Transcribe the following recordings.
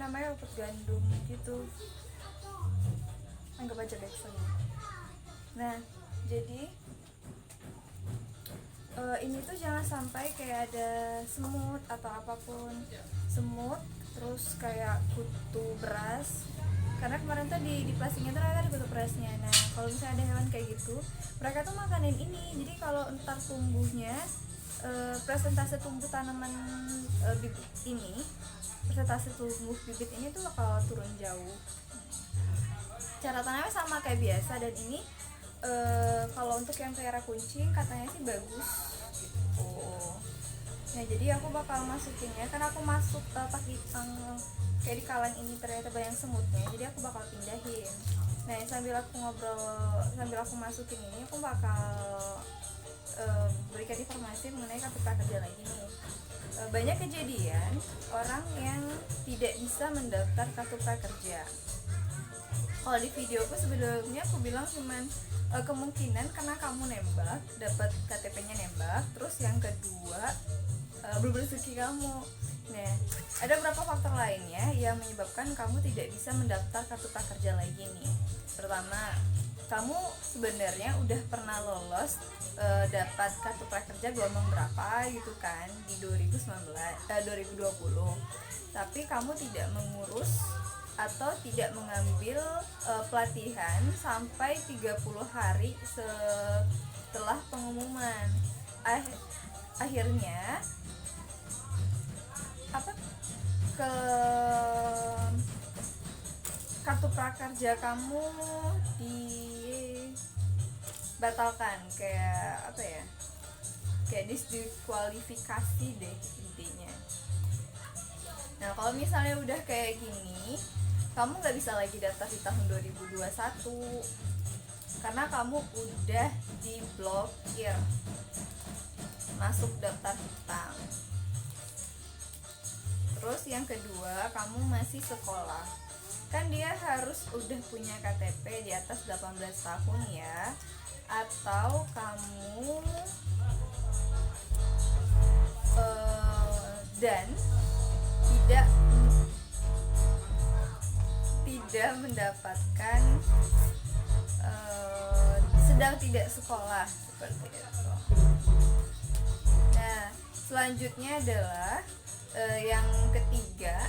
namanya rumput gandum gitu, anggap aja backsound. Nah jadi ini tuh jangan sampai kayak ada semut atau apapun, semut terus kayak kutu beras, karena kemarin tuh di plastiknya tuh ada kutu berasnya. Nah kalau misalnya ada hewan kayak gitu, mereka tuh makanin ini, jadi kalau entar tumbuhnya presentase tumbuh tanaman bibit ini, presentase tumbuh bibit ini tuh bakal turun jauh. Cara tanamnya sama kayak biasa, dan ini kalau untuk yang pelihara kucing katanya sih bagus gitu. Nah jadi aku bakal masukinnya, karena aku masuk pakai kayak di kalang ini ternyata banyak semutnya, jadi aku bakal pindahin. Nah sambil aku ngobrol, sambil aku masukin ini, aku bakal berikan informasi mengenai kartu prakerja lagi nih. Banyak kejadian orang yang tidak bisa mendaftar kartu prakerja. Kalau di videoku sebelumnya aku bilang cuman kemungkinan karena kamu nembak, dapat KTP-nya nembak, terus yang kedua belum rezeki kamu. Nah, ada beberapa faktor lainnya yang menyebabkan kamu tidak bisa mendaftar kartu prakerja lagi nih. Pertama, kamu sebenarnya udah pernah lolos dapat kartu prakerja gelombang berapa gitu kan di 2020, tapi kamu tidak mengurus atau tidak mengambil pelatihan sampai 30 hari setelah pengumuman. Akhirnya ke kartu prakerja kamu dibatalkan, kayak kayak diskualifikasi deh intinya. Nah kalau misalnya udah kayak gini, kamu nggak bisa lagi daftar di tahun 2021 karena kamu udah diblokir masuk daftar hitam. Terus yang kedua, kamu masih sekolah, kan dia harus udah punya KTP di atas 18 tahun ya, atau kamu dan tidak mendapatkan sedang tidak sekolah seperti itu. Nah selanjutnya adalah yang ketiga,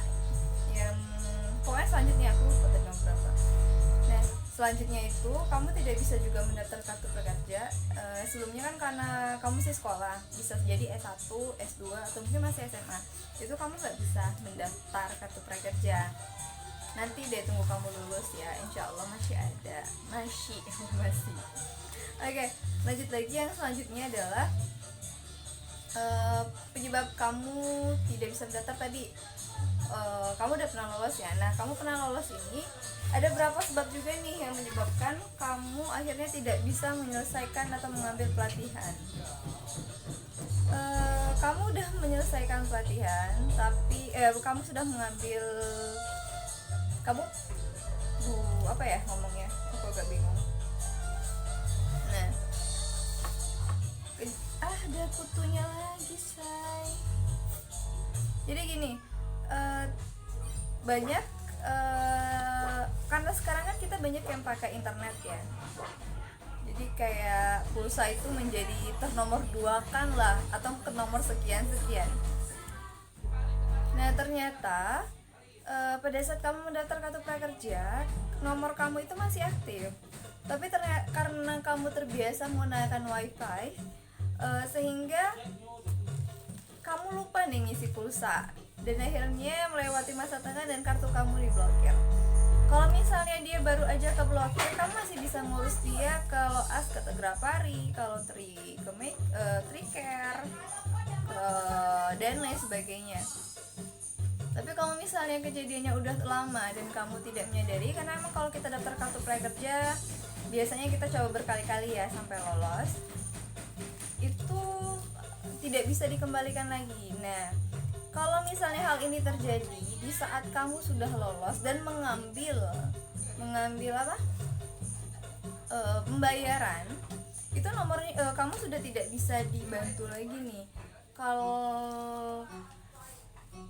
yang pokoknya selanjutnya aku lupa tadi nomor berapa. Nah selanjutnya itu kamu tidak bisa juga mendaftar kartu prakerja. Sebelumnya kan karena kamu masih sekolah, bisa jadi S1, S2 atau mungkin masih SMA, itu kamu nggak bisa mendaftar kartu prakerja. Nanti deh tunggu kamu lulus ya, insya Allah masih ada, masih. Oke, lanjut lagi. Yang selanjutnya adalah penyebab kamu tidak bisa mendaftar tadi. Kamu udah pernah lolos ya. Nah kamu pernah lolos ini, ada berapa sebab juga nih yang menyebabkan kamu akhirnya tidak bisa menyelesaikan atau mengambil pelatihan. Kamu udah menyelesaikan pelatihan, tapi kamu sudah mengambil, kamu ngomongnya, aku agak bingung. Nah ada kutunya lagi say. Jadi gini, banyak karena sekarang kan kita banyak yang pakai internet ya, jadi kayak pulsa itu menjadi ternomor 2 kan lah, atau ke nomor sekian. Nah ternyata pada saat kamu mendaftar kartu prakerja, nomor kamu itu masih aktif, tapi karena kamu terbiasa menggunakan wifi, sehingga kamu lupa nih ngisi pulsa, dan akhirnya melewati masa tengah dan kartu kamu diblokir. Kalau misalnya dia baru aja keblokir, kamu masih bisa ngurus dia ke Loas, ke Tegrapari, kalau Tricare, dan lain sebagainya. Tapi kalau misalnya kejadiannya udah lama dan kamu tidak menyadari, karena emang kalau kita daftar kartu prakerja biasanya kita coba berkali-kali ya sampai lolos, itu tidak bisa dikembalikan lagi. Nah kalau misalnya hal ini terjadi di saat kamu sudah lolos dan mengambil pembayaran, itu nomornya kamu sudah tidak bisa dibantu lagi nih. Kalau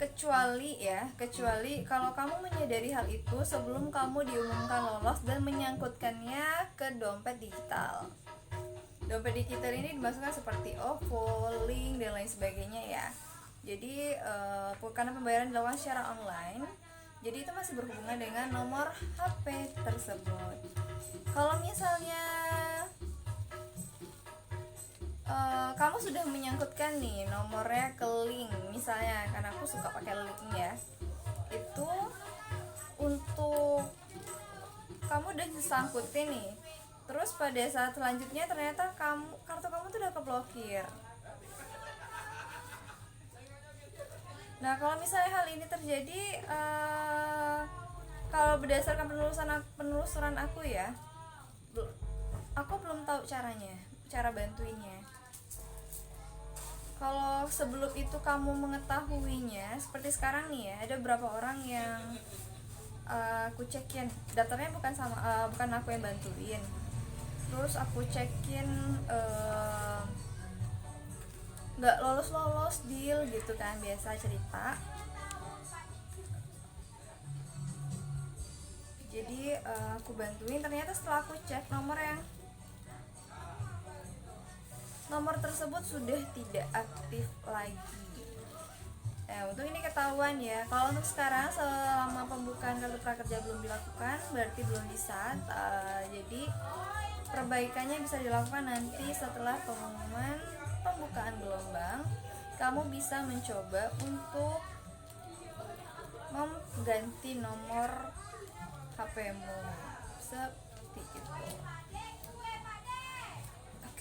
kecuali kalau kamu menyadari hal itu sebelum kamu diumumkan lolos dan menyangkutkannya ke dompet digital. Dompet digital ini dimasukkan seperti OVO, Link, dan lain sebagainya ya. Jadi karena pembayaran dilakukan secara online, jadi itu masih berhubungan dengan nomor HP tersebut. Kalau misalnya kamu sudah menyangkutkan nih nomornya ke Link, misalnya, karena aku suka pakai Link ya, itu untuk kamu udah disangkutin nih, terus pada saat selanjutnya ternyata kartu kamu tuh udah keblokir. Nah, kalau misalnya hal ini terjadi, kalau berdasarkan penelusuran aku ya, aku belum tahu cara bantuinnya. Kalau sebelum itu kamu mengetahuinya, seperti sekarang nih ya, ada beberapa orang yang aku cekin daftarnya bukan aku yang bantuin, terus aku cekin nggak lolos deal gitu kan, biasa cerita. Jadi aku bantuin, ternyata setelah aku cek nomor tersebut sudah tidak aktif lagi. Untuk ini ketahuan ya. Kalau untuk sekarang selama pembukaan kartu prakerja belum dilakukan, berarti belum bisa. Jadi perbaikannya bisa dilakukan nanti setelah pengumuman pembukaan gelombang. Kamu bisa mencoba untuk mengganti nomor HP-mu seperti itu.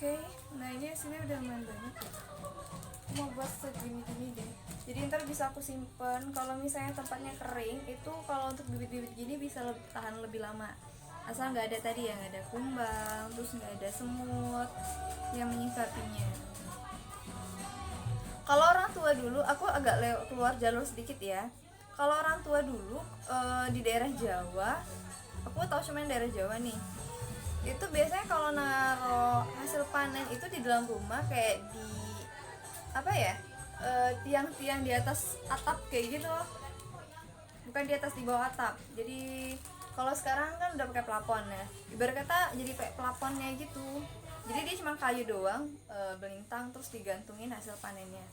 Oke, nah ini hasilnya udah lumayan banyak ya. Mau buat segini-gini deh. Jadi ntar bisa aku simpen. Kalau misalnya tempatnya kering, itu kalau untuk bibit-bibit gini bisa tahan lebih lama. Asal nggak ada tadi ya, nggak ada kumbang, terus nggak ada semut yang menyikapinya. Kalau orang tua dulu, aku agak keluar jalur sedikit ya. Kalau orang tua dulu di daerah Jawa, aku tahu cuma daerah Jawa nih, itu biasanya kalau naro hasil panen itu di dalam rumah, kayak di tiang-tiang di atas atap kayak gitu loh, bukan di atas, di bawah atap. Jadi kalau sekarang kan udah pakai plafon ya, ibarat kata jadi kayak plafonnya gitu. Jadi dia cuma kayu doang, belintang, terus digantungin hasil panennya.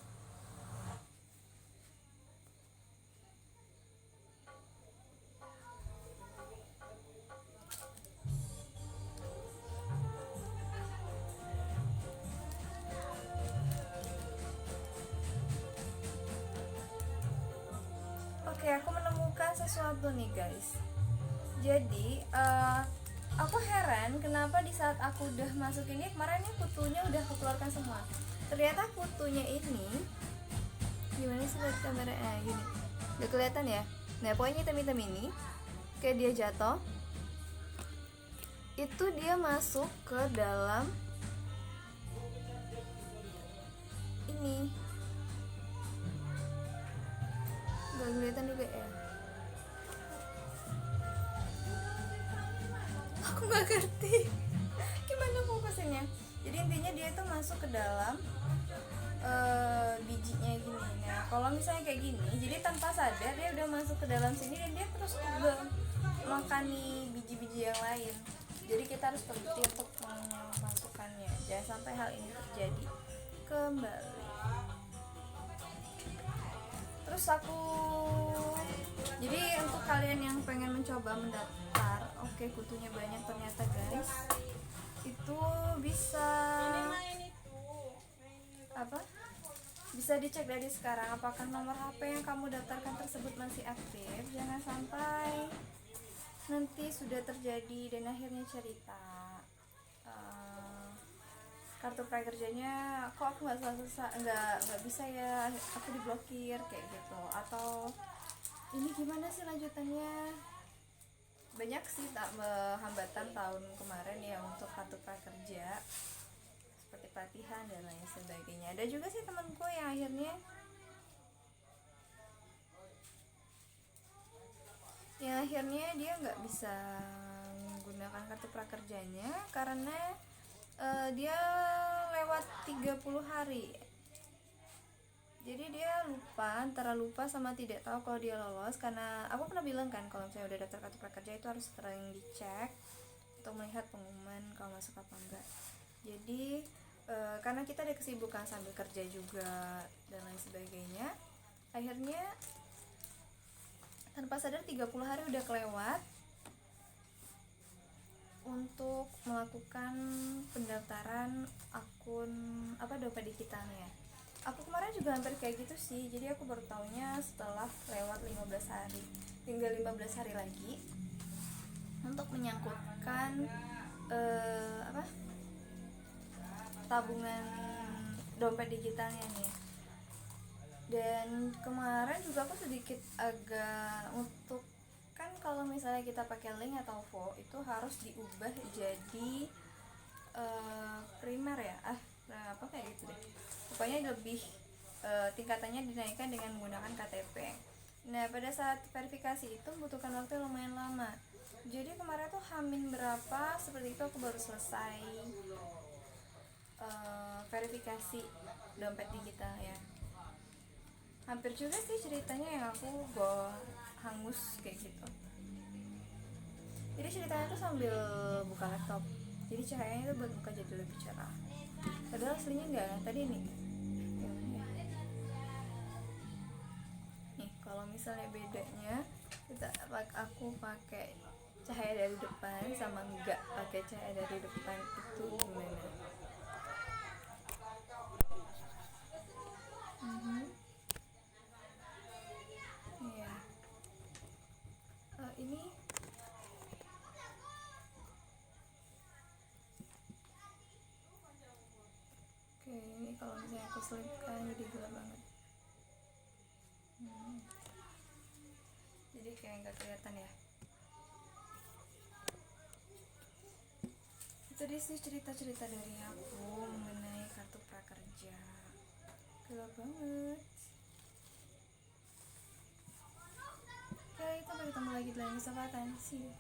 Oke, aku menemukan sesuatu nih guys. Jadi aku heran kenapa di saat aku udah masuk ini, kemarin ini kutunya udah aku keluarkan semua. Ternyata kutunya ini, gimana sih lihat kamera? Gini, udah kelihatan ya. Nah, pokoknya hitam-hitam ini, kayak dia jatuh, itu dia masuk ke dalam ini. Gak kelihatan juga ya. Aku nggak ngerti gimana fokusnya. Jadi intinya dia itu masuk ke dalam bijinya gini. Nah, kalau misalnya kayak gini, jadi tanpa sadar dia udah masuk ke dalam sini dan dia terus makani biji-biji yang lain. Jadi kita harus teliti untuk memasukkannya. Jangan sampai hal ini terjadi kembali. Terus jadi untuk kalian yang pengen mencoba mendaftar, oke, kutunya banyak ternyata guys, itu bisa bisa dicek dari sekarang apakah nomor HP yang kamu daftarkan tersebut masih aktif. Jangan sampai nanti sudah terjadi dan akhirnya cerita kartu prakerjanya kok aku nggak bisa ya, aku diblokir kayak gitu, atau ini gimana sih lanjutannya. Banyak sih hambatan tahun kemarin ya untuk kartu prakerja, seperti pelatihan dan lain sebagainya. Ada juga sih temanku yang akhirnya dia nggak bisa menggunakan kartu prakerjanya karena dia lewat 30 hari. Jadi dia lupa, antara lupa sama tidak tahu kalau dia lolos, karena aku pernah bilang kan kalau misalnya udah daftar kartu prakerja itu harus sering dicek untuk melihat pengumuman kalau masuk apa enggak. Jadi karena kita ada kesibukan sambil kerja juga dan lain sebagainya, akhirnya tanpa sadar 30 hari udah kelewat untuk melakukan pendaftaran akun dompet digitalnya. Aku kemarin juga hampir kayak gitu sih, jadi aku baru taunya setelah lewat 15 hari, tinggal 15 hari lagi untuk menyangkutkan tabungan dompet digitalnya nih. Dan kemarin juga aku sedikit agak untuk, kan kalau misalnya kita pakai link atau vo itu harus diubah jadi primer ya, apa kayak gitu deh, pokoknya lebih tingkatannya dinaikkan dengan menggunakan KTP. Nah pada saat verifikasi itu membutuhkan waktu yang lumayan lama, jadi kemarin tuh hamin berapa seperti itu aku baru selesai verifikasi dompet digital ya. Hampir juga sih ceritanya yang aku hangus kayak gitu. Jadi ceritanya tuh sambil buka laptop, jadi cahayanya tuh buat buka jadi lebih cerah, padahal aslinya enggak. Tadi nih kalau misalnya bedanya aku pakai cahaya dari depan sama enggak pakai cahaya dari depan itu gimana? Iya. Ini oke, ini kalau misalnya aku selipkan jadi gelap banget. Jadi kayak nggak kelihatan ya. Itu dia sih cerita-cerita dari aku mengenai kartu prakerja. Gelap banget. Oke, kita bertemu lagi di lain kesempatan. See you.